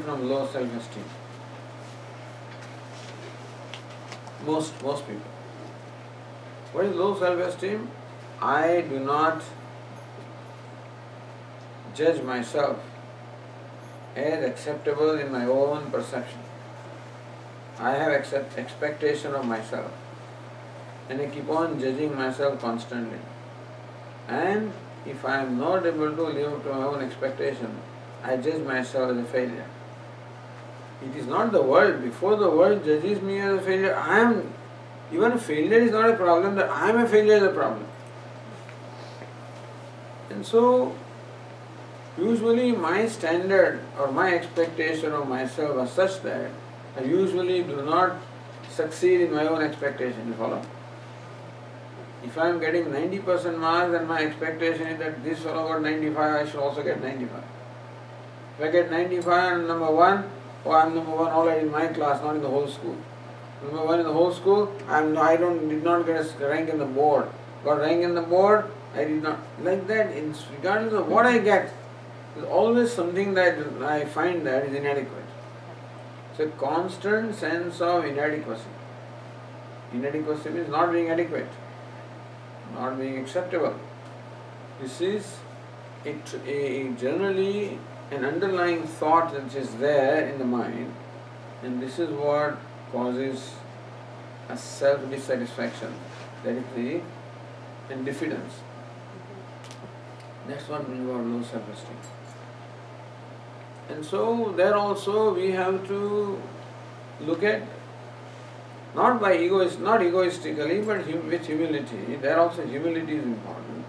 from low self-esteem. Most people. What is low self-esteem? I do not judge myself as acceptable in my own perception. I have expectation of myself, and I keep on judging myself constantly. And if I am not able to live up to my own expectation, I judge myself as a failure. It is not the world. Before the world judges me as a failure, even a failure is not a problem, that I am a failure is a problem. And so, usually my standard or my expectation of myself are such that I usually do not succeed in my own expectation. You follow? If I am getting 90% marks and my expectation is that this fellow got 95, I should also get 95. If I get 95 and number 1, I am number 1 already in my class, not in the whole school. Number 1 in the whole school, did not get a rank in the board. Got rank in the board, I did not. Like that, regardless of what I get, there's always something that I find that is inadequate. It's a constant sense of inadequacy. Inadequacy means not being adequate, not being acceptable. This is generally an underlying thought that is there in the mind, and this is what causes a self-dissatisfaction, that is and diffidence. That's what we call low self-esteem. And so there also we have to look at, not egoistically, but with humility. There also humility is important.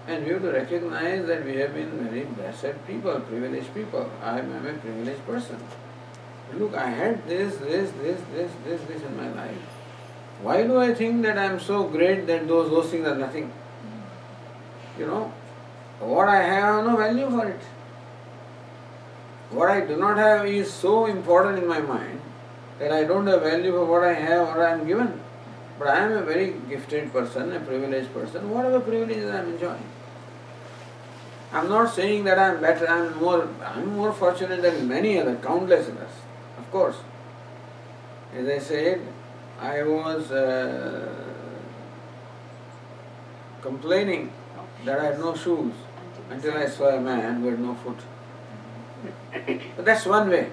And we have to recognize that we have been very blessed people, privileged people. I am a privileged person. Look, I had this in my life. Why do I think that I am so great that those things are nothing? What I have no value for it. What I do not have is so important in my mind that I don't have value for what I have or I am given. But I am a very gifted person, a privileged person, whatever privileges I am enjoying. I am not saying that I am better, I am more fortunate than many other, countless others, of course. As I said, I was complaining that I had no shoes until I saw a man who had no foot. But that's one way.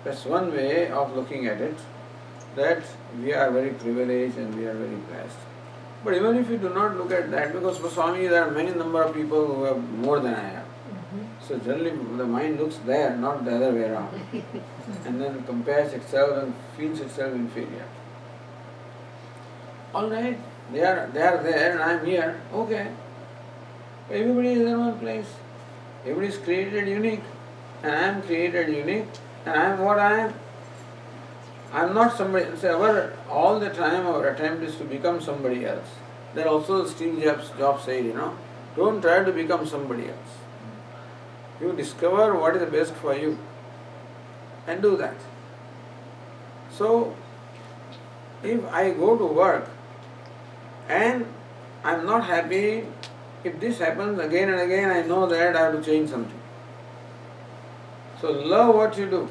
That's one way of looking at it, that we are very privileged and we are very blessed. But even if you do not look at that, because for Swami there are many number of people who have more than I have. So generally the mind looks there, not the other way around. And then compares itself and feels itself inferior. Alright, they are there and I am here, okay. Everybody is in one place. Everybody is created unique. And I am created unique. And I am what I am. I am not somebody else. All the time our attempt is to become somebody else. That also Steve Jobs said, don't try to become somebody else. You discover what is the best for you and do that. So, if I go to work and I am not happy, if this happens again and again, I know that I have to change something. So love what you do.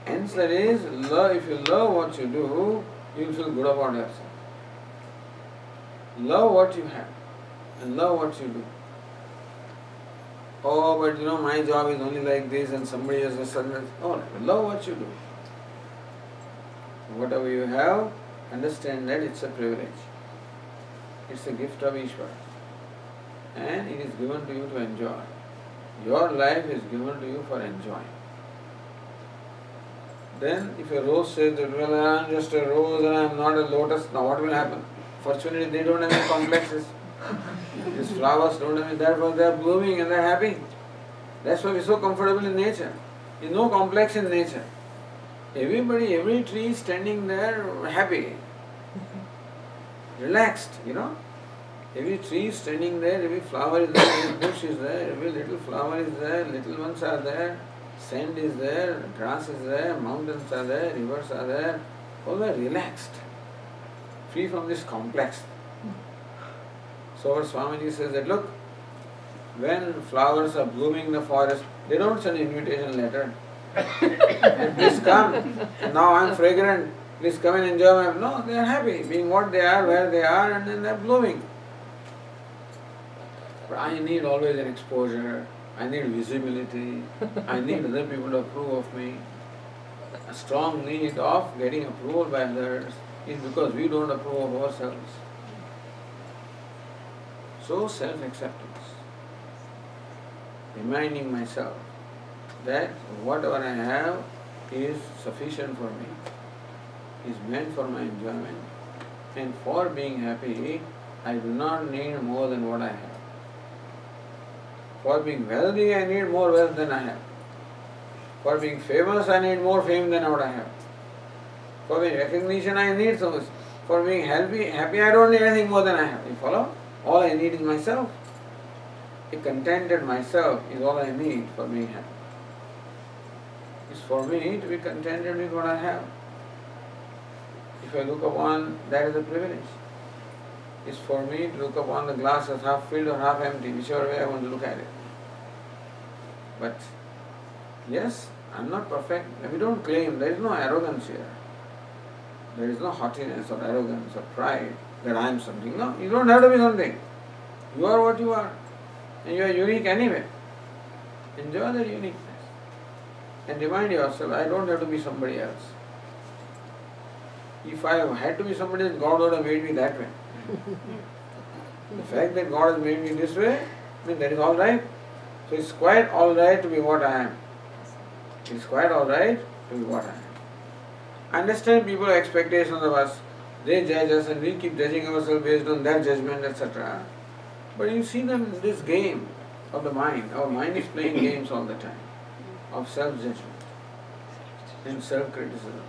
Answer is, if you love what you do, you will feel good about yourself. Love what you have and love what you do. Oh, but my job is only like this and somebody else is something. Oh, love what you do. Whatever you have, understand that it's a privilege. It's a gift of Ishvara. And it is given to you to enjoy. Your life is given to you for enjoying. Then if a rose says that, well, I am just a rose and I am not a lotus, now what will happen? Fortunately, they don't have any complexes. These flowers don't have any, therefore they are blooming and they are happy. That's why we are so comfortable in nature. There is no complex in nature. Every tree is standing there happy, relaxed, Every tree is standing there, every flower is there, every bush is there, every little flower is there, little ones are there, sand is there, grass is there, mountains are there, rivers are there. All are relaxed, free from this complex. So our Swamiji says that, look, when flowers are blooming in the forest, they don't send an invitation letter. And please come. And now I am fragrant. Please come and enjoy my. No, they are happy being what they are, where they are, and then they are blooming. But I need always an exposure. I need visibility. I need other people to approve of me. A strong need of getting approval by others is because we don't approve of ourselves. So self-acceptance. Reminding myself that whatever I have is sufficient for me, is meant for my enjoyment, and for being happy, I do not need more than what I have. For being wealthy, I need more wealth than I have. For being famous, I need more fame than what I have. For being recognition, I need so much. For being happy, I don't need anything more than I have. You follow? All I need is myself. A contented myself is all I need for being happy. It's for me to be contented with what I have. If I look upon, that is a privilege. It's for me to look upon the glass as half filled or half empty, whichever way I want to look at it. But yes, I'm not perfect. We don't claim, there is no arrogance here. There is no haughtiness or arrogance or pride that I am something. No, you don't have to be something. You are what you are. And you are unique anyway. Enjoy the uniqueness. And remind yourself, I don't have to be somebody else. If I had to be somebody else, God would have made me that way. The fact that God has made me this way, means that is all right. So it's quite all right to be what I am. It's quite all right to be what I am. I understand people's expectations of us. They judge us and we keep judging ourselves based on their judgment, etc. But you see them in this game of the mind. Our mind is playing games all the time of self-judgment and self-criticism.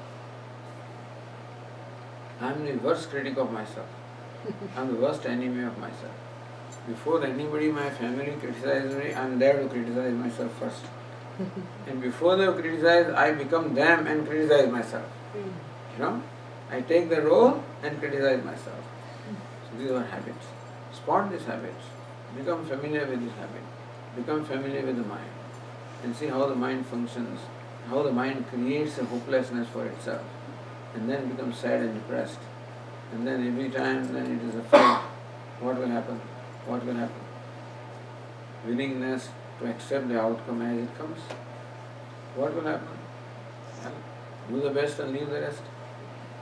I am the worst critic of myself. I am the worst enemy of myself. Before anybody in my family criticizes me, I am there to criticize myself first. And before they criticize, I become them and criticize myself. You know, I take the role and criticize myself. So these are habits. Spot these habits. Become familiar with this habit. Become familiar with the mind. And see how the mind functions, how the mind creates a hopelessness for itself. And then becomes sad and depressed. And then every time then it is afraid. What will happen? What will happen? Willingness to accept the outcome as it comes. What will happen? Well, do the best and leave the rest.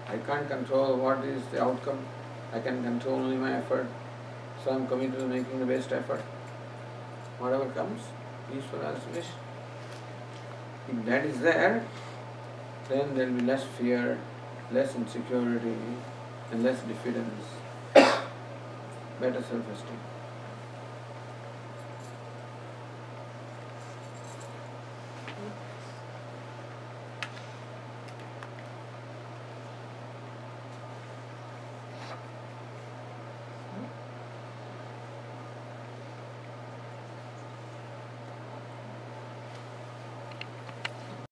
I can't control what is the outcome. I can control only my effort. So I am committed to making the best effort. Whatever comes, Ishvara's wish. If that is there, then there will be less fear, less insecurity, and less diffidence, better self-esteem.